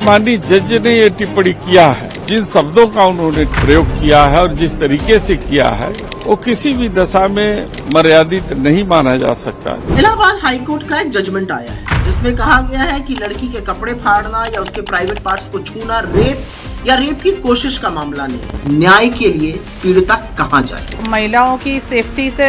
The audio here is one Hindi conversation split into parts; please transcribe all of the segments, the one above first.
माननीय जज ने ये टिप्पणी किया है, जिन शब्दों का उन्होंने प्रयोग किया है और जिस तरीके से किया है, वो किसी भी दशा में मर्यादित नहीं माना जा सकता। इलाहाबाद हाईकोर्ट का एक जजमेंट आया है जिसमें कहा गया है कि लड़की के कपड़े फाड़ना या उसके प्राइवेट पार्ट्स को छूना रेप या रेप की कोशिश का मामला नहीं। न्याय के लिए पीड़िता कहाँ जाए? महिलाओं की सेफ्टी से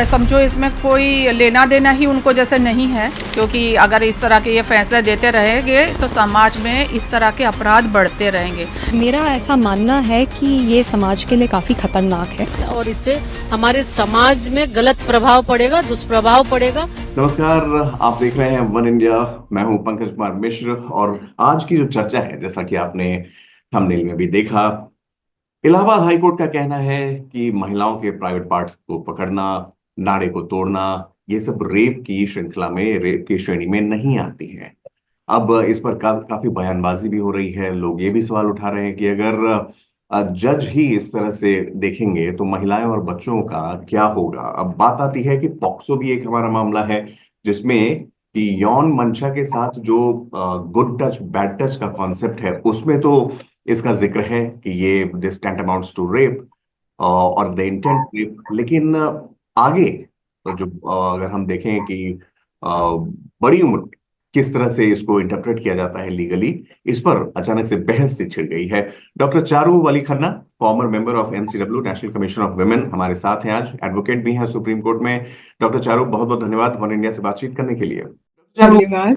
समझो इसमें कोई लेना देना ही उनको जैसे नहीं है, क्योंकि अगर इस तरह के ये फैसले देते रहेंगे तो समाज में इस तरह के अपराध बढ़ते रहेंगे। मेरा ऐसा मानना है कि ये समाज के लिए काफी खतरनाक है और इससे हमारे समाज में गलत प्रभाव पड़ेगा, दुष्प्रभाव पड़ेगा। नमस्कार, आप देख रहे हैं वन इंडिया। मैं हूं पंकज कुमार मिश्र और आज की जो चर्चा है, जैसा कि आपने थंबनेल में भी देखा, इलाहाबाद हाईकोर्ट का कहना है कि महिलाओं के प्राइवेट पार्ट्स को पकड़ना, नाड़े को तोड़ना, ये सब रेप की श्रृंखला में, रेप की श्रेणी में नहीं आती है। अब इस पर काफी बयानबाजी भी हो रही है। लोग ये भी सवाल उठा रहे हैं कि अगर जज ही इस तरह से देखेंगे तो महिलाएं और बच्चों का क्या होगा। अब बात आती है कि पॉक्सो भी एक हमारा मामला है जिसमें कि यौन मंशा के साथ जो गुड टच बैड टच का कॉन्सेप्ट है, उसमें तो इसका जिक्र है कि ये दिस टैंटामाउंट्स टू रेप और द इंटेंट रेप। लेकिन आगे तो जो अगर हम देखें कि बड़ी उम्र में किस तरह से इसको इंटरप्रेट किया जाता है लीगली, इस पर अचानक से बहस सी छिड़ गई है। Doctor Charu Wali Khanna, farmer member of NCW, national commission of women, हमारे साथ हैं आज। एडवोकेट भी हैं सुप्रीम कोर्ट में। डॉक्टर चारू, बहुत बहुत धन्यवाद वन इंडिया से बातचीत करने के लिए। धन्यवाद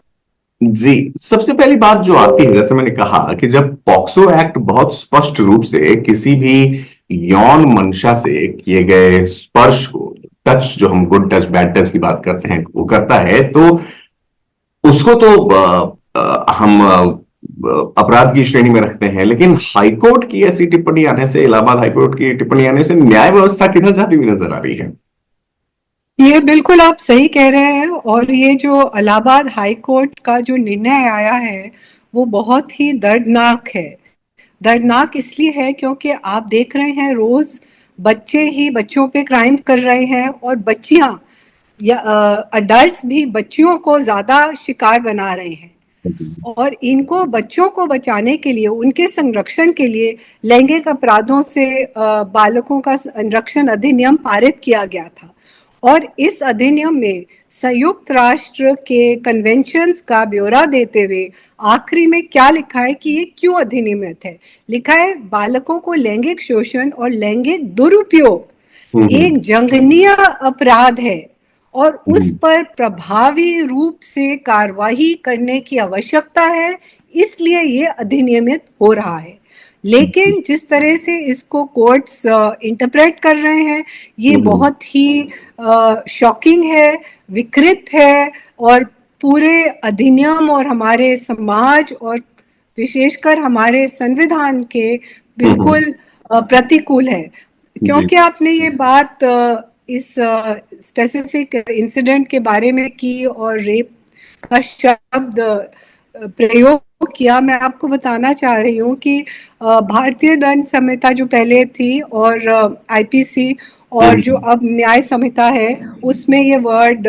जी, सबसे पहली बात जो आती है, जैसे मैंने कहा कि जब पॉक्सो एक्ट बहुत स्पष्ट रूप से किसी भी यौन मंशा से किए गए स्पर्श को, टच, जो हम गुड टच बैड टच की बात करते हैं, वो करता है, तो उसको तो हम अपराध की श्रेणी में रखते हैं। लेकिन हाईकोर्ट की ऐसी टिप्पणी आने से, इलाहाबाद हाईकोर्ट की टिप्पणी आने से न्याय व्यवस्था किधर जाती हुई नजर आ रही है? ये बिल्कुल आप सही कह रहे हैं। और ये जो इलाहाबाद हाई कोर्ट का जो निर्णय आया है वो बहुत ही दर्दनाक है। दर्दनाक इसलिए है क्योंकि आप देख रहे हैं रोज बच्चे ही बच्चों पे क्राइम कर रहे हैं और बच्चियां या अडल्ट्स भी बच्चियों को ज्यादा शिकार बना रहे हैं। और इनको, बच्चों को बचाने के लिए, उनके संरक्षण के लिए लैंगिक अपराधों से बालकों का संरक्षण अधिनियम पारित किया गया था। और इस अधिनियम में संयुक्त राष्ट्र के कन्वेंशंस का ब्यौरा देते हुए आखिरी में क्या लिखा है कि ये क्यों अधिनियमित है। लिखा है, बालकों को लैंगिक शोषण और लैंगिक दुरुपयोग एक जघन्य अपराध है और उस पर प्रभावी रूप से कार्रवाई करने की आवश्यकता है, इसलिए ये अधिनियमित हो रहा है। लेकिन जिस तरह से इसको कोर्ट्स इंटरप्रेट कर रहे हैं, ये बहुत ही शॉकिंग है, विकृत है और पूरे अधिनियम और हमारे समाज और विशेषकर हमारे संविधान के बिल्कुल प्रतिकूल है। क्योंकि आपने ये बात इस स्पेसिफिक इंसिडेंट के बारे में की और रेप का शब्द प्रयोग किया, मैं आपको बताना चाह रही हूँ कि भारतीय दंड संहिता जो पहले थी और आईपीसी और जो अब न्याय संहिता है, उसमें ये वर्ड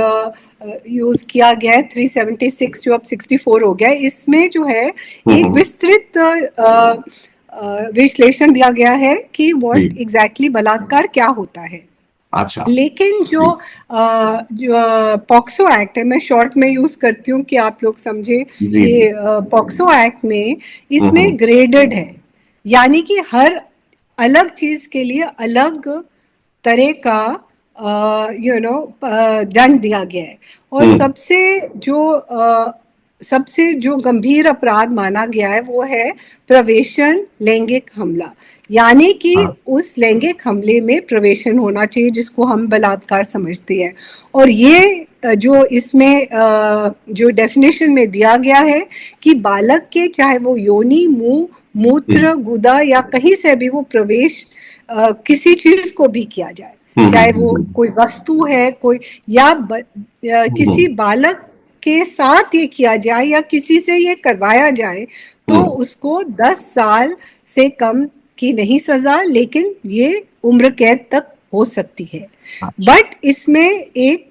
यूज किया गया है 376 जो अब 64 हो गया है। इसमें जो है एक विस्तृत विश्लेषण दिया गया है कि व्हाट एग्जैक्टली बलात्कार क्या होता है। अच्छा। लेकिन जो पॉक्सो एक्ट है, मैं शॉर्ट में यूज करती हूँ कि आप लोग समझे, ये पॉक्सो एक्ट में इसमें ग्रेडेड है, यानी कि हर अलग चीज के लिए अलग तरह का दंड दिया गया है। और सबसे जो गंभीर अपराध माना गया है वो है प्रवेशन लैंगिक हमला, यानी कि उस लैंगिक हमले में प्रवेशन होना चाहिए जिसको हम बलात्कार समझते हैं। और ये जो इसमें जो डेफिनेशन में दिया गया है कि बालक के, चाहे वो योनि, मुंह, मूत्र, गुदा या कहीं से भी वो प्रवेश किसी चीज को भी किया जाए, चाहे वो कोई वस्तु है, कोई या किसी बालक के साथ ये किया जाए या किसी से ये करवाया जाए, तो उसको 10 साल से कम की नहीं सजा, लेकिन ये उम्र कैद तक हो सकती है। बट इसमें एक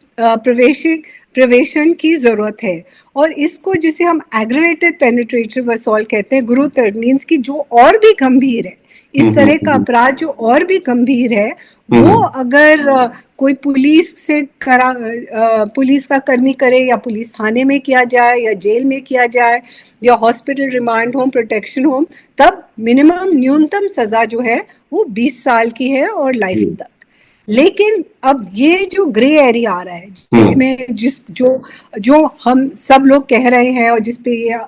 प्रिवेशन की जरूरत है। और इसको जिसे हम एग्रेवेटेड पेनिट्रेटिव असॉल्ट कहते हैं, गुरुतर मीन्स की जो और भी गंभीर है, इस तरह का अपराध जो और भी गंभीर है, वो अगर कोई पुलिस का कर्मी करे, या पुलिस थाने में किया जाए, या जेल में किया जाए, या hospital remand home, protection home, तब मिनिमम न्यूनतम सजा जो है वो 20 साल की है और लाइफ तक। लेकिन अब ये जो ग्रे एरिया आ रहा है, जिसमें जो हम सब लोग कह रहे हैं, और जिसपे ये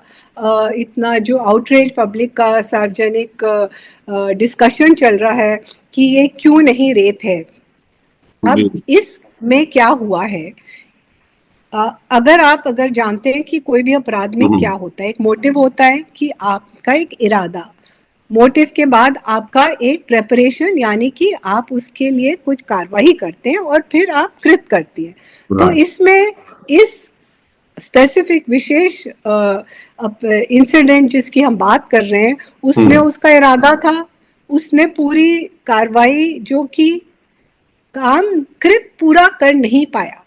इतना जो आउटरीच पब्लिक का सार्वजनिक डिस्कशन चल रहा है कि ये क्यों नहीं रेप है। अब इसमें क्या हुआ है, अगर जानते हैं कि कोई भी अपराध में क्या होता है, एक मोटिव होता है कि आपका एक इरादा, मोटिव के बाद आपका एक प्रेपरेशन, यानी कि आप उसके लिए कुछ कार्रवाई करते हैं और फिर आप कृत करती हैं। तो इसमें इस स्पेसिफिक विशेष इंसिडेंट जिसकी हम बात कर रहे हैं, उसमें उसका इरादा था, उसने पूरी कार्रवाई जो कि काम कृत पूरा कर नहीं पाया,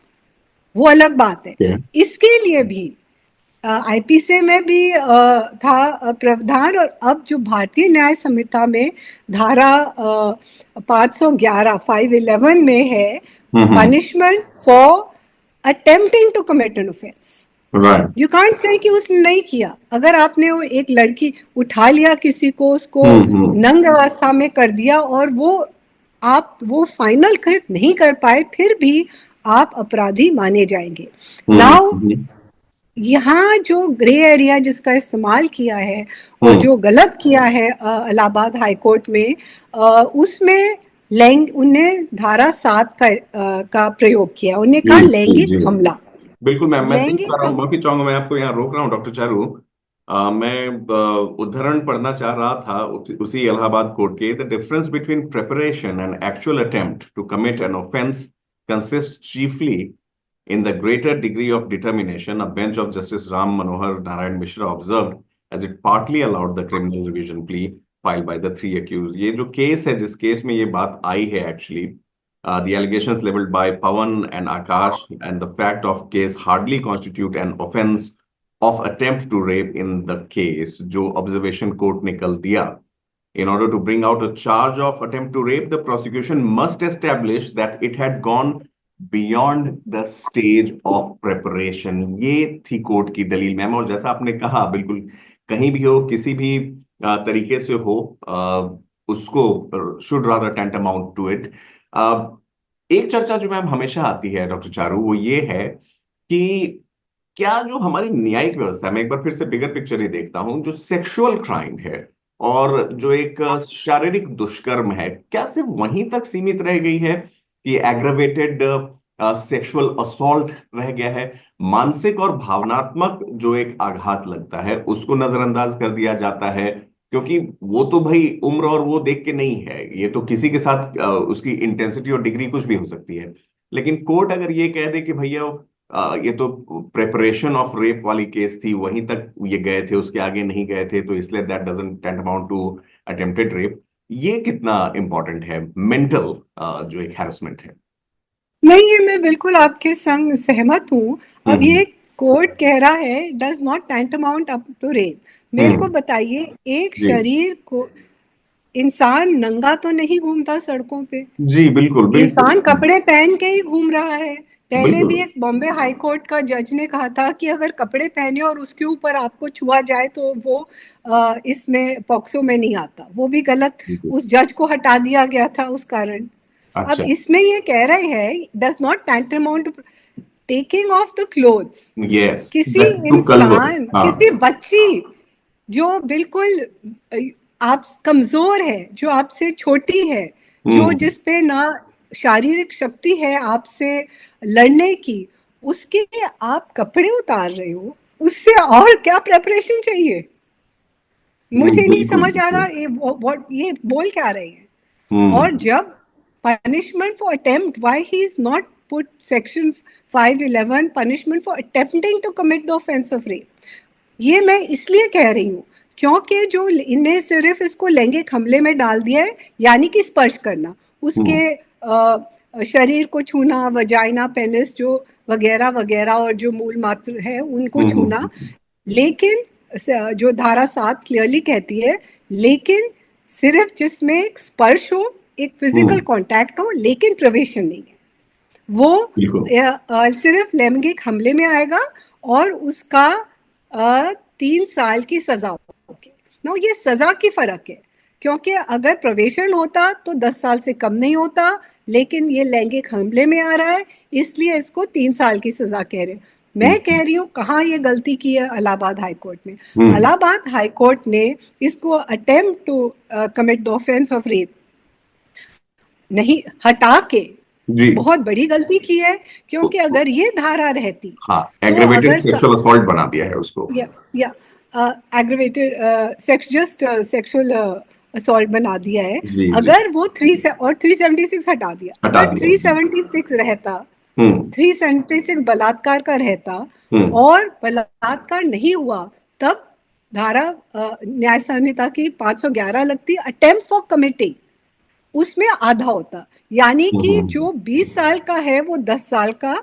वो अलग बात है। इसके लिए भी आईपीसी में भी था प्रावधान, और अब जो भारतीय न्याय संहिता में धारा 511 में है, punishment for attempting to commit an offence. You can't say कि उसने नहीं किया। अगर आपने वो एक लड़की उठा लिया किसी को, उसको नंग अवस्था में कर दिया, और वो फाइनल कृत नहीं कर पाए, फिर भी आप अपराधी माने जाएंगे। नाउ यहाँ जो ग्रे एरिया जिसका इस्तेमाल किया है और जो गलत किया है इलाहाबाद हाई कोर्ट में, उसमें उन्होंने धारा 7 का प्रयोग किया। उन्हें कहा लैंगिक हमला। बिल्कुल मैम, मैं माफी चाहूंगा, मैं आपको यहाँ रोक रहा हूँ डॉक्टर चारू। मैं उदाहरण पढ़ना चाह रहा था उसी इलाहाबाद कोर्ट के। The difference between preparation and actual attempt to commit an offence consist chiefly in the greater degree of determination, a bench of Justice Ram Manohar Narayan Mishra observed, as it partly allowed the criminal revision plea filed by the 3 accused. ये जो केस है, जिस केस में ये बात आई है, actually the allegations leveled by Pawan and Akash and the fact of case hardly constitute an offense of attempt to rape in the case, जो observation court ने कल दिया। In order to bring out a charge of attempt to rape, the prosecution must establish that it had gone beyond the stage of preparation. ये थी कोर्ट की दलील मैम। और जैसा आपने कहा, बिल्कुल कहीं भी हो, किसी भी तरीके से हो, उसको शुड रादर टेंटामाउंट टू इट। एक चर्चा जो मैम हमेशा आती है डॉक्टर चारू, वो ये है कि क्या जो हमारी न्यायिक व्यवस्था, मैं एक बार फिर से बिगर पिक्चर ही देखता हूं, जो सेक्सुअल क्राइम है और जो एक शारीरिक दुष्कर्म है, क्या सिर्फ वहीं तक सीमित रह गई है कि एग्रावेटेड सेक्सुअल असॉल्ट रह गया है? मानसिक और भावनात्मक जो एक आघात लगता है उसको नजरअंदाज कर दिया जाता है, क्योंकि वो तो भाई उम्र और वो देख के नहीं है, ये तो किसी के साथ उसकी इंटेंसिटी और डिग्री कुछ भी हो सकती है। लेकिन कोर्ट अगर ये कह दे कि भैया ये तो प्रेपरेशन ऑफ रेप वाली केस थी, वहीं तक ये गए थे, उसके आगे नहीं गए थे, तो इसलिए that doesn't tantamount to attempted rape. ये कितना इंपॉर्टेंट है मेंटल जो एक हैरेसमेंट है? नहीं, ये मैं बिल्कुल आपके संग सहमत हूँ। अब ये कोर्ट कह रहा है does not tantamount up to rape. मेरे को बताइए, एक शरीर को, इंसान नंगा तो नहीं घूमता सड़कों पे। जी बिल्कुल, इंसान कपड़े पहन के ही घूम रहा है। पहले भी एक बॉम्बे हाई कोर्ट का जज ने कहा था कि अगर कपड़े पहने और उसके ऊपर आपको छुआ जाए तो वो इसमें पॉक्सो में नहीं आता। वो भी गलत, उस जज को हटा दिया गया था उस कारण। अब इसमें ये कह रहे हैं does not tantamount taking off the clothes. किसी इंसान, किसी बच्ची जो बिल्कुल आप कमजोर है, जो आपसे छोटी है, जो जिसपे ना शारीरिक शक्ति है आपसे लड़ने की, उसके आप कपड़े उतार रहे हो, उससे और क्या प्रेपरेशन चाहिए? मुझे नहीं समझ आ रहा ये बोल क्या रहे हैं। और जब punishment for attempt, why he is not put section 511 punishment for attempting to commit the offense of rape? ये मैं इसलिए कह रही हूँ क्योंकि जो इन्हें सिर्फ इसको लैंगिक हमले में डाल दिया है, यानी कि स्पर्श करना, उसके शरीर को छूना, वजाइना, पेनिस, जो वगैरह वगैरह और जो मूल मात्र है उनको हम्म, छूना, लेकिन जो धारा 7 क्लियरली कहती है, लेकिन सिर्फ जिसमें एक स्पर्श हो, एक फिजिकल कांटेक्ट हो, लेकिन प्रवेशन नहीं है, वो बिल्कुल। सिर्फ लैंगिक हमले में आएगा और उसका 3 साल की सजा होगी। नो, ये सजा की फर्क है, क्योंकि अगर प्रवेशन होता तो 10 साल से कम नहीं होता, लेकिन ये लैंगिक हमले में आ रहा है, इसलिए इसको 3 साल की सजा कह रहे हैं। मैं कह रही हूँ कहाँ ये गलती की है इलाहाबाद हाई कोर्ट ने। इलाहाबाद हाई कोर्ट ने इसको attempt to commit the offence of rape नहीं हटा के जी। बहुत बड़ी गलती की है, क्योंकि अगर ये धारा रहती हाँ, तो एग्रीवेटेड अगर सेक्सुअल असॉल्ट बना दिया है उसको। या एग्रीवेटेड सेक्सुअल असॉल्ट बना दिया है। जी, जी। अगर वो 376 हटा दिया, हटा अगर दिया। 376 रहता, 376 बलात्कार का रहता और बलात्कार नहीं हुआ, तब धारा न्याय संहिता की 511 लगती, अटेम्प्ट फॉर कमिटिंग, उसमें आधा होता, यानी कि जो 20 साल का है वो 10 साल का,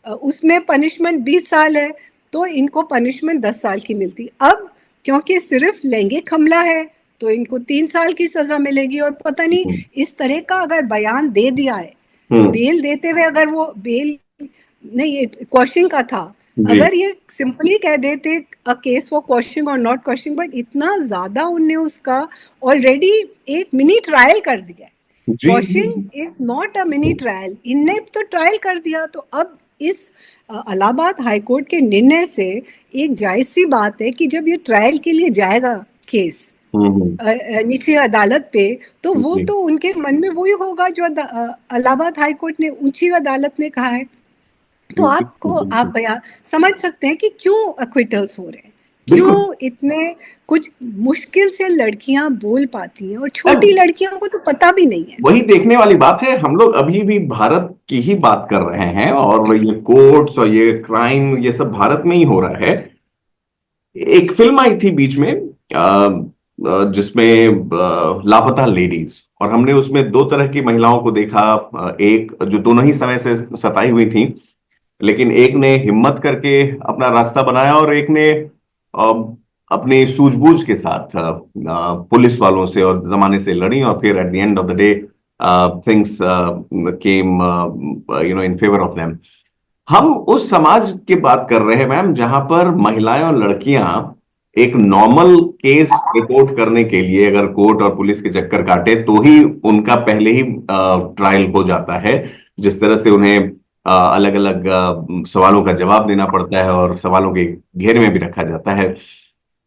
उसमें पनिशमेंट 20 साल है, तो इनको पनिशमेंट 10 साल की मिलती। अब क्योंकि सिर्फ लैंगिक हमला है तो इनको 3 साल की सजा मिलेगी। और पता नहीं इस तरह का अगर बयान दे दिया है, बेल देते हुए, अगर वो बेल नहीं, ये क्वेश्चन का था, अगर ये सिंपली कह देते अ केस फॉर क्वेश्चन और नॉट क्वेश्चन, बट इतना ज्यादा उनने उसका ऑलरेडी एक मिनी ट्रायल कर दिया है। Question is not a mini trial, इनने तो ट्रायल कर दिया। तो अब इस इलाहाबाद हाई कोर्ट के निर्णय से एक जायज सी बात है कि जब ये ट्रायल के लिए जाएगा केस निचली अदालत पे, तो वो तो उनके मन में वही होगा जो इलाहाबाद हाई कोर्ट ने, ऊंची अदालत ने कहा है। तो आप समझ सकते हैं कि क्यों एक्विटल्स हो रहे हैं, क्यों इतने कुछ मुश्किल से लड़कियां बोल पाती हैं, और छोटी लड़कियों को तो पता भी नहीं है। वही देखने वाली बात है। हम लोग अभी भी भारत की ही बात कर रहे हैं, और ये कोर्ट्स और ये क्राइम, ये सब भारत में ही हो रहा है। एक फिल्म आई थी बीच में जिसमें लापता लेडीज, और हमने उसमें दो तरह की महिलाओं को देखा। एक जो दोनों ही समय से सताई हुई थी, लेकिन एक ने हिम्मत करके अपना रास्ता बनाया, और एक ने अपनी सूझबूझ के साथ पुलिस वालों से और जमाने से लड़ी, और फिर at the end of the day things came in favour of them. हम उस समाज की बात कर रहे हैं मैम, जहां पर महिलाएं और लड़कियां एक नॉर्मल केस रिपोर्ट करने के लिए अगर कोर्ट और पुलिस के चक्कर काटे तो ही उनका पहले ही ट्रायल हो जाता है। जिस तरह से उन्हें अलग अलग सवालों का जवाब देना पड़ता है और सवालों के घेरे में भी रखा जाता है।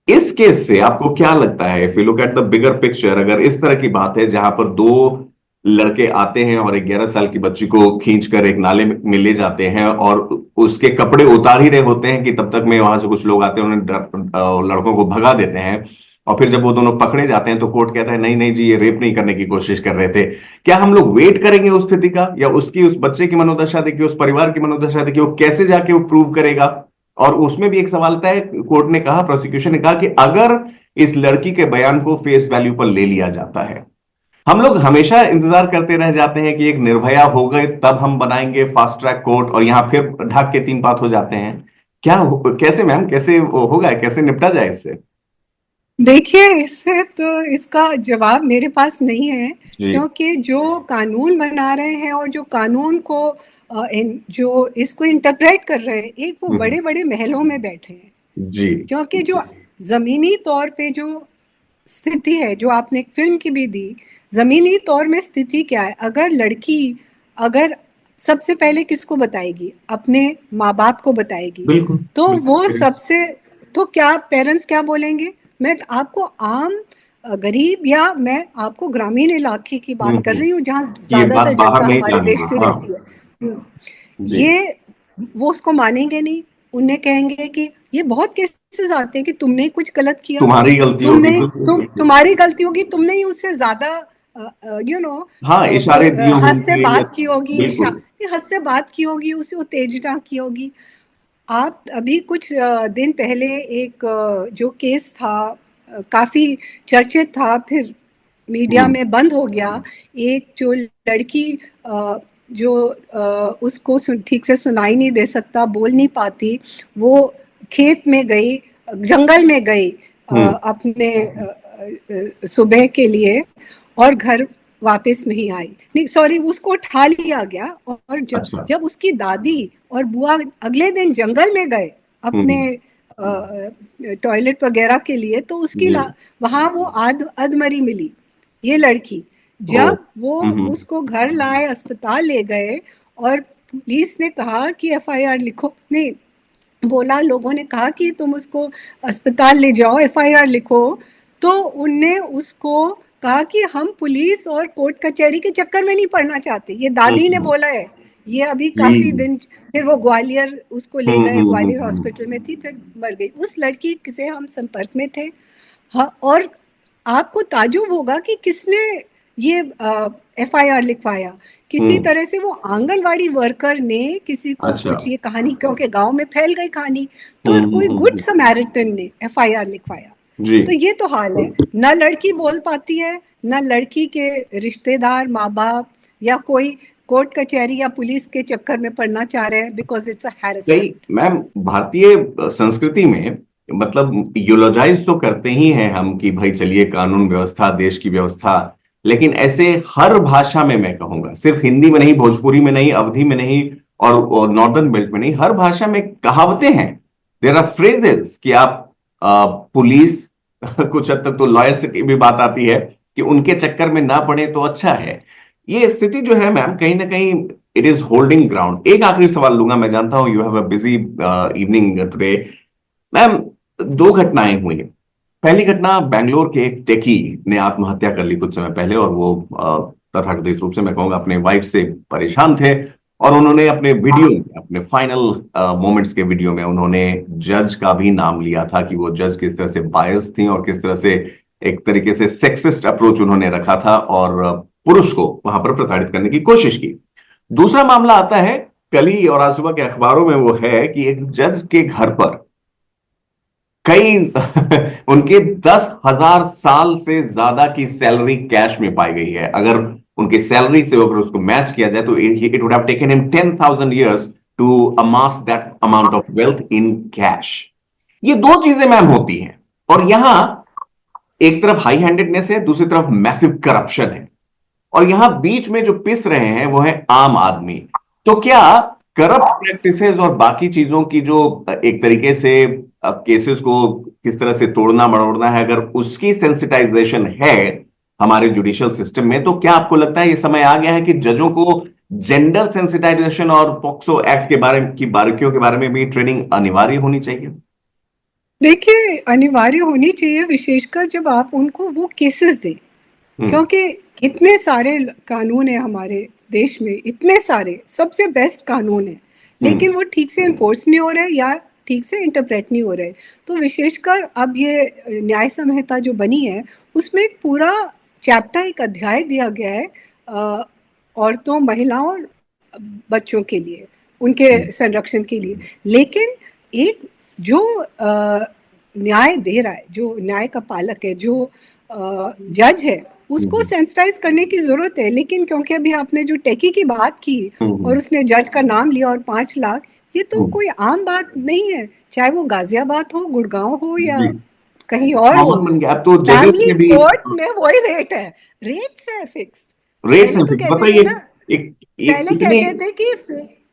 इस केस से आपको क्या लगता है, if you look at the bigger picture, अगर इस तरह की बात है जहां पर दो लड़के आते हैं और एक 11 साल की बच्ची को खींचकर एक नाले में ले जाते हैं और उसके कपड़े उतार ही रहे होते हैं कि तब तक में वहां से कुछ लोग आते हैं, उन्हें लड़कों को भगा देते हैं, और फिर जब वो दोनों पकड़े जाते हैं तो कोर्ट कहता है नहीं नहीं जी, ये रेप नहीं करने की कोशिश कर रहे थे। क्या हम लोग वेट करेंगे उस स्थिति का, या उसकी, उस बच्चे की मनोदशा देखिए, उस परिवार की मनोदशा देखिए, वो कैसे जाके वो प्रूव करेगा? और उसमें भी एक सवाल था, कोर्ट ने कहा, प्रोसिक्यूशन ने कहा कि अगर इस लड़की के बयान को फेस वैल्यू पर ले लिया जाता है, हम लोग हमेशा इंतजार करते रह जाते हैं कि एक निर्भया हो गए तब हम बनाएंगे फास्ट ट्रैक कोर्ट, और यहां फिर ढाक के 3 बात हो जाते हैं। कैसे मैम, कैसे होगा, कैसे निपटा जाए इससे? देखिए, इससे तो इसका जवाब मेरे पास नहीं है, क्योंकि जो कानून बना रहे हैं और जो कानून को जो इसको इंटरप्रेट कर रहे हैं, एक वो बड़े बड़े महलों में बैठे हैं जी। क्योंकि जो जमीनी तौर पे जो स्थिति है, जो आपने एक फिल्म की भी दी, जमीनी तौर में स्थिति क्या है? अगर लड़की, अगर सबसे पहले किसको बताएगी? अपने माँ बाप को बताएगी। तो वो सबसे, तो क्या पेरेंट्स क्या बोलेंगे? मैं आपको आम गरीब, या मैं आपको ग्रामीण इलाके की बात कर रही हूँ जहाँ ज्यादातर जनता हमारे देश की रहती है। ये वो उसको मानेंगे नहीं, उन्हें कहेंगे कि ये बहुत केसेस आते हैं कि तुमने कुछ गलत किया, तुम्हारी गलती होगी, तुम्हारी गलती होगी, तुमने ही उससे ज्यादा हाँ, इशारे दिए होंगे, हद से बात की होगी, हद से बात की होगी, उसे उत्तेजना की होगी। आप अभी कुछ दिन पहले एक जो केस था, काफी चर्चित था, फिर मीडिया में बंद हो गया, एक जो लड़की जो उसको ठीक से सुनाई नहीं दे सकता, बोल नहीं पाती, वो खेत में गई, जंगल में गई अपने सुबह के लिए, और घर वापस नहीं आई, नहीं सॉरी, उसको उठा लिया गया। और अच्छा। जब उसकी दादी और बुआ अगले दिन जंगल में गए अपने टॉयलेट वगैरह के लिए, तो उसकी वहां वो अधमरी मिली ये लड़की। जब वो उसको घर लाए, अस्पताल ले गए, और पुलिस ने कहा कि एफआईआर लिखो, नहीं बोला, लोगों ने कहा कि तुम उसको अस्पताल ले जाओ, एफआईआर लिखो, तो उनने उसको कहा कि हम पुलिस और कोर्ट कचहरी के चक्कर में नहीं पड़ना चाहते, ये दादी ने बोला है। ये अभी काफी दिन, फिर वो ग्वालियर उसको ले गए, ग्वालियर हॉस्पिटल में थी, फिर मर गई। उस लड़की से हम संपर्क में थे। हाँ, और आपको ताजुब होगा कि किसने ये एफआईआर लिखवाया। किसी तरह से वो आंगनवाड़ी वर्कर ने किसी को कुछ, ये कहानी क्योंकि गांव में फैल गई कहानी, तो कोई गुड समैरिटन ने एफआईआर लिखवाया। तो ये तो हाल है, ना लड़की बोल पाती है, ना लड़की के रिश्तेदार, माँ बाप या कोई कोर्ट कचहरी या पुलिस के चक्कर में पड़ना चाह रहे हैं, because it's a harassment. Ma'am, भारतीय संस्कृति में मतलब यूलोजाइज तो करते ही हैं हम कि भाई चलिए कानून व्यवस्था, देश की व्यवस्था, लेकिन ऐसे हर भाषा में, मैं कहूंगा सिर्फ हिंदी में नहीं, भोजपुरी में नहीं, अवधी में नहीं, और नॉर्दर्न बेल्ट में नहीं, हर भाषा में कहावतें हैं, देयर आर फ्रेजेस कि आप पुलिस कुछ हद तक तो लॉयर्स की भी बात आती है कि उनके चक्कर में ना पड़े तो अच्छा है। ये स्थिति जो है मैम, कहीं ना कहीं इट इज होल्डिंग ग्राउंड। एक आखिरी सवाल लूंगा, मैं जानता हूं you have a busy evening today. Ma'am, 2 घटनाएं हुई। पहली घटना, बेंगलोर के एक टेकी ने आत्महत्या कर ली कुछ समय पहले, और वो तथाकथित रूप से मैं कहूंगा अपने वाइफ से परेशान थे, और उन्होंने अपने वीडियो, अपने फाइनल मोमेंट्स के वीडियो में उन्होंने जज का भी नाम लिया था कि वो जज किस तरह से बायस थी और किस तरह से एक तरीके से सेक्सिस्ट अप्रोच उन्होंने रखा था और पुरुष को वहां पर प्रताड़ित करने की कोशिश की। दूसरा मामला आता है कल ही, और आज सुबह के अखबारों में वो है कि एक जज के घर पर कई उनके 10,000 साल से ज्यादा की सैलरी कैश में पाई गई है। अगर उनकी सैलरी से अगर उसको मैच किया जाए तो it would have taken him 10,000 years to amass that amount of wealth in cash. ये 2 चीजें मैम होती हैं, और यहां एक तरफ हाई हैंडेडनेस है, दूसरी तरफ मैसिव करप्शन है, और यहां बीच में जो पिस रहे हैं वो है आम आदमी। तो क्या करप्ट प्रैक्टिसेस और बाकी चीजों की जो एक तरीके से केसेस को किस तरह से तोड़ना मरोड़ना है, अगर उसकी सेंसिटाइजेशन है हमारे जुडिशियल सिस्टम में, तो क्या आपको लगता है ये समय आ गया है कि जजों को जेंडर सेंसिटाइजेशन और पॉक्सो एक्ट के बारे की बारीकियों के बारे में भी ट्रेनिंग अनिवार्य होनी चाहिए? देखिए, अनिवार्य होनी चाहिए, विशेषकर जब आप उनको वो केसेस दें, क्योंकि इतने सारे कानून है हमारे देश में, इतने सारे सबसे बेस्ट कानून है, लेकिन वो ठीक से इन्फोर्स नहीं हो रहे या ठीक से इंटरप्रेट नहीं हो रहे। तो विशेषकर अब ये न्याय संहिता जो बनी है, उसमें एक पूरा चैप्टर, एक अध्याय दिया गया है औरतों, महिलाओं और बच्चों के लिए, उनके संरक्षण के लिए। लेकिन एक जो न्याय दे रहा है, जो न्याय का पालक है, जो जज है, उसको सेंसिटाइज करने की जरूरत है। लेकिन क्योंकि अभी आपने जो टेकी की बात की और उसने जज का नाम लिया और 5 लाख, ये तो कोई आम बात नहीं है, चाहे वो गाजियाबाद हो, गुड़गांव हो या कहीं और हो। तो फैमिली कोर्ट्स में वही रेट है, रेट्स है फिक्स। रेट्स तो कहते बताइए, पहले कहते थे कि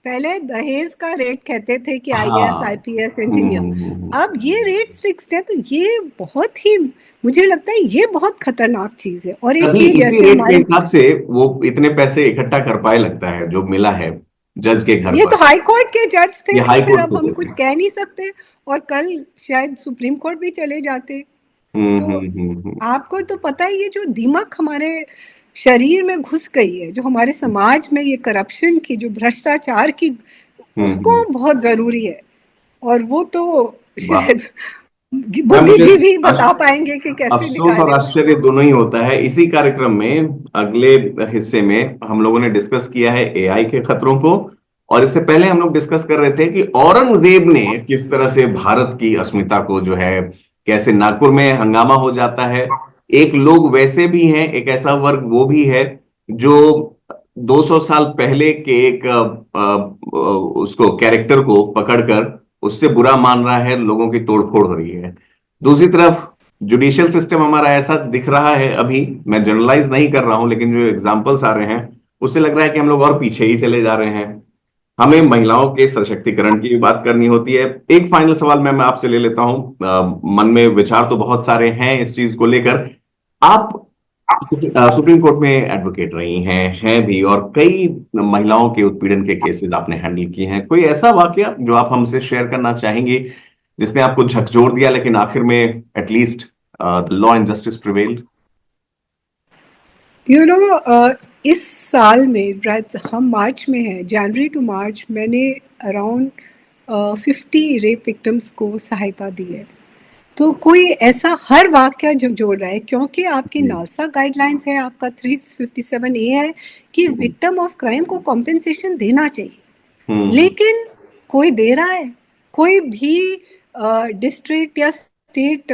पहले दहेज का रेट कहते थे कि IAS IPS इंजीनियर, अब ये रेट्स फिक्स्ड है। तो ये बहुत ही, मुझे लगता है ये बहुत खतरनाक चीज है। और एक ही जैसे रेट के हिसाब से वो इतने पैसे इकट्ठा कर पाए, लगता है जो मिला है जज के घर ये पर। तो हाई कोर्ट के जज थे, तो फिर अब हम कुछ कह नहीं सकते, और कल शायद सुप्रीम कोर्ट भी चले जाते। तो आपको तो पता है, ये जो दीमक हमारे शरीर में घुस गई है, जो हमारे समाज में ये करप्शन की, जो भ्रष्टाचार की, उसको बहुत जरूरी है। और वो तो शायद बुद्धिजीवी बता पाएंगे कि कैसे अफसोस और आश्चर्य दोनों ही होता है। इसी कार्यक्रम में अगले हिस्से में हम लोगों ने डिस्कस किया है AI के खतरों को, और इससे पहले हम लोग डिस्कस कर रहे थे कि औरंगजेब ने किस तरह से भारत की अस्मिता को जो है, कैसे नागपुर में हंगामा हो जाता है। एक लोग वैसे भी हैं, एक ऐसा वर्ग वो भी है जो 200 साल पहले के एक उसको कैरेक्टर को पकड़कर उससे बुरा मान रहा है, लोगों की तोड़फोड़ हो रही है। दूसरी तरफ जुडिशियल सिस्टम हमारा ऐसा दिख रहा है, अभी मैं जनरलाइज नहीं कर रहा हूं, लेकिन जो एग्जांपल्स आ रहे हैं उससे लग रहा है कि हम लोग और पीछे ही चले जा रहे हैं। हमें महिलाओं के सशक्तिकरण की भी बात करनी होती है। एक फाइनल सवाल मैं आपसे ले लेता हूं, मन में विचार तो बहुत सारे हैं इस चीज को लेकर। आप सुप्रीम कोर्ट में एडवोकेट रही हैं भी, और कई महिलाओं के उत्पीड़न के केसेस आपने हैंडल किए हैं। कोई ऐसा वाकया जो आप हमसे शेयर करना चाहेंगे जिसने आपको झकझोर दिया, लेकिन आखिर में at least law and justice prevailed? You know, इस साल में हम मार्च में हैं, जनवरी टू मार्च मैंने अराउंड 50 रेप विक्टिम्स को सहायता दी है। तो कोई ऐसा हर वाक्य जो जोड़ रहा है, क्योंकि आपकी नालसा गाइडलाइंस है, आपका 357A है कि विक्टिम ऑफ क्राइम को कॉम्पेंसेशन देना चाहिए, लेकिन कोई दे रहा है? कोई भी डिस्ट्रिक्ट या स्टेट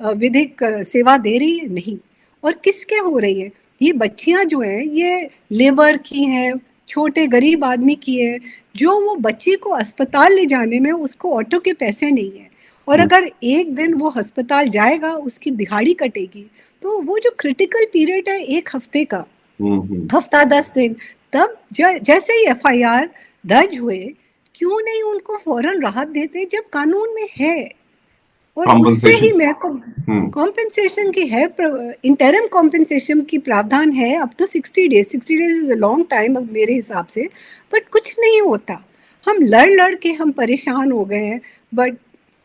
विधिक सेवा दे रही है? नहीं। और किसके हो रही है? ये बच्चियां जो हैं ये लेबर की हैं, छोटे गरीब आदमी की है, जो वो बच्ची को अस्पताल ले जाने में उसको ऑटो के पैसे नहीं है, और अगर एक दिन वो अस्पताल जाएगा उसकी दिहाड़ी कटेगी। तो वो जो क्रिटिकल पीरियड है 1 हफ्ते का, हफ्ता 10 दिन, तब जैसे ही FIR दर्ज हुए, क्यों नहीं उनको फौरन राहत देते जब कानून में है? और उससे ही मेरे को कॉम्पेंसेशन की है, इंटरम कॉम्पेंसेशन की प्रावधान है up to 60 days. 60 days is a long time मेरे हिसाब से, बट कुछ नहीं होता। हम लड़ के हम परेशान हो गए हैं। बट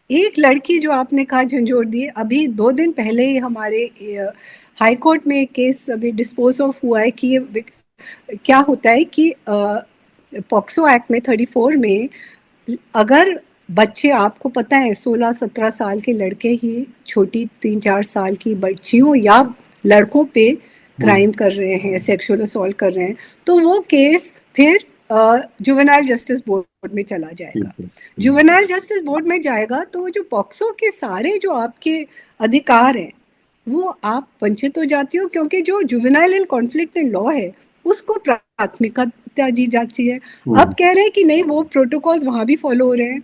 एक लड़की जो आपने कहा झंझोर दी, अभी 2 दिन पहले ही हमारे हाई कोर्ट में एक केस अभी डिस्पोज ऑफ हुआ है कि ये क्या होता है कि पॉक्सो एक्ट में 34 में अगर बच्चे, आपको पता है 16-17 साल के लड़के ही छोटी 3-4 साल की बच्चियों या लड़कों पे क्राइम कर रहे हैं, सेक्सुअल असॉल्ट कर रहे हैं, तो वो केस फिर जुवेनाइल जस्टिस बोर्ड में चला जाएगा। जुवेनाइल जस्टिस बोर्ड में जाएगा तो वो जो पॉक्सो के सारे जो आपके अधिकार हैं वो आप वंचित हो जाती हो, क्योंकि जो juvenile and conflict in law है उसको प्राथमिकता दी जाती है। अब कह रहे हैं कि नहीं, वो प्रोटोकॉल्स वहां भी फॉलो हो रहे हैं।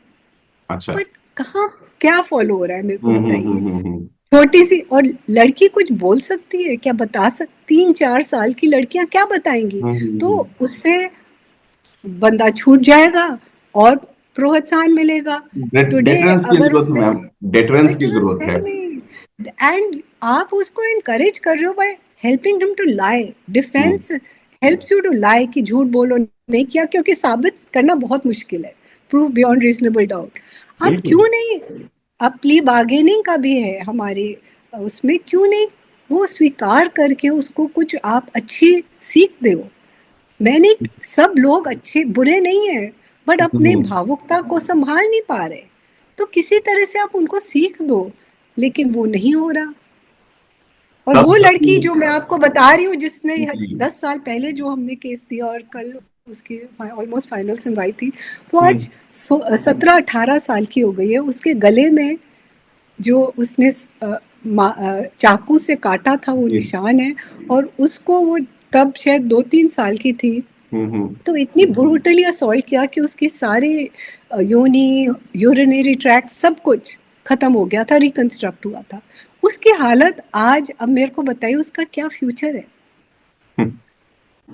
अच्छा, बट कहाँ क्या फॉलो हो रहा है, मेरे को बताइए। छोटी सी और लड़की कुछ बोल सकती है क्या? बता सकती? 3-4 साल की लड़कियां क्या बताएंगी? तो उससे बंदा छूट जाएगा और प्रोत्साहन मिलेगा। डेटरेंस की जरूरत है। एंड आप उसको इनकरेज कर रहे हो by helping him to lie. Defence helps you to lie कि झूठ बोलो नहीं किया, क्योंकि साबित करना बहुत मुश्किल है, प्रूफ बियॉन्ड रीजनेबल डाउट। आप क्यों नहीं, अब प्ली बार्गेनिंग का भी है हमारे उसमें, क्यों नहीं वो स्वीकार करके उसको कुछ आप अच्छी सीख दो। मैंने, सब लोग अच्छे बुरे नहीं है, बट अपने भावुकता को संभाल नहीं पा रहे, तो किसी तरह से आप उनको सीख दो, लेकिन वो नहीं हो रहा। और वो लड़की जो मैं आपको बता रही हूँ जिसने 10 साल पहले जो हमने केस दिया और कल उसकी ऑलमोस्ट फाइनल सुनवाई थी, वो आज 17-18 साल की हो गई है। उसके गले में जो उसने चाकू से काटा था वो निशान है, और उसको वो तब शायद 2-3 साल की थी, तो इतनी ब्रूटली असॉल्ट किया कि उसके सारे योनी, यूरिनरी ट्रैक्ट सब कुछ खत्म हो गया था, रिकंस्ट्रक्ट हुआ था। उसकी हालत आज, अब मेरे को बताइए उसका क्या फ्यूचर है?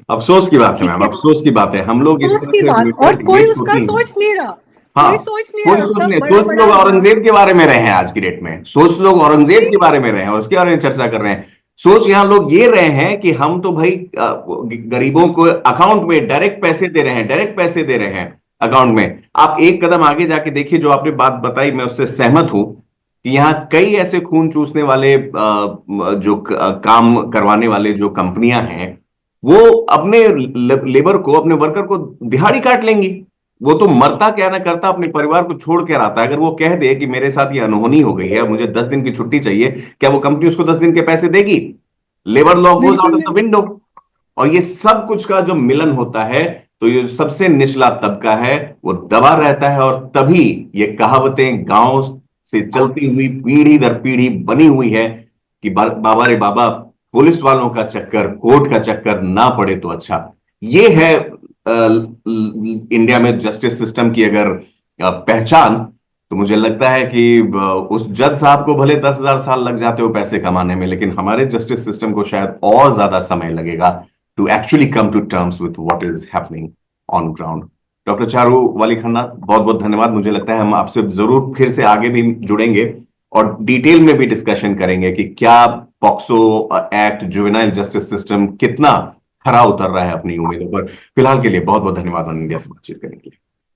अफसोस की बात है मैम, अफसोस की बात है। हम लोग इस तरह से और कोई उसका सोच नहीं रहा। हाँ, कोई सोच नहीं रहा। सोच लोग औरंगजेब के बारे में रहे हैं आज की डेट में, सोच लोग औरंगजेब के बारे में रहे हैं और उसके बारे में चर्चा कर रहे हैं। सोच यहाँ लोग ये रहे हैं कि हम तो भाई गरीबों को अकाउंट में डायरेक्ट पैसे दे रहे हैं, डायरेक्ट पैसे दे रहे हैं अकाउंट में। आप एक कदम आगे जाके देखिए, जो आपने बात बताई मैं उससे सहमत हूं कि यहाँ कई ऐसे खून चूसने वाले जो काम करवाने वाले जो कंपनियां हैं, वो अपने लेबर को, अपने वर्कर को दिहाड़ी काट लेंगी। वो तो मरता क्या ना करता, अपने परिवार को छोड़ कर आता है। अगर वो कह दे कि मेरे साथ ये अनहोनी हो गई है, मुझे 10 दिन की छुट्टी चाहिए, क्या वो कंपनी उसको 10 दिन के पैसे देगी? Labour law goes out of the window. और ये सब कुछ का जो मिलन होता है, तो ये सबसे निचला तबका है वो दबा रहता है, और तभी ये कहावतें गांव से चलती हुई पीढ़ी दर पीढ़ी बनी हुई है कि बाबा रे बाबा, पुलिस वालों का चक्कर, कोर्ट का चक्कर ना पड़े तो अच्छा। ये है इंडिया में जस्टिस सिस्टम की अगर पहचान, तो मुझे लगता है कि उस जज साहब को भले 10,000 साल लग जाते हो पैसे कमाने में, लेकिन हमारे जस्टिस सिस्टम को शायद और ज्यादा समय लगेगा to actually come to terms with what is happening on ground. Doctor Charu वाली खन्ना, बहुत बहुत धन्यवाद। मुझे लगता है हम आपसे जरूर फिर से आगे भी जुड़ेंगे और डिटेल में भी डिस्कशन करेंगे कि क्या POCSO act, juvenile justice system कितना खरा उतर रहा है अपनी उम्मीदों पर। फिलहाल के लिए बहुत बहुत धन्यवाद ऑन इंडिया से बातचीत करने के लिए।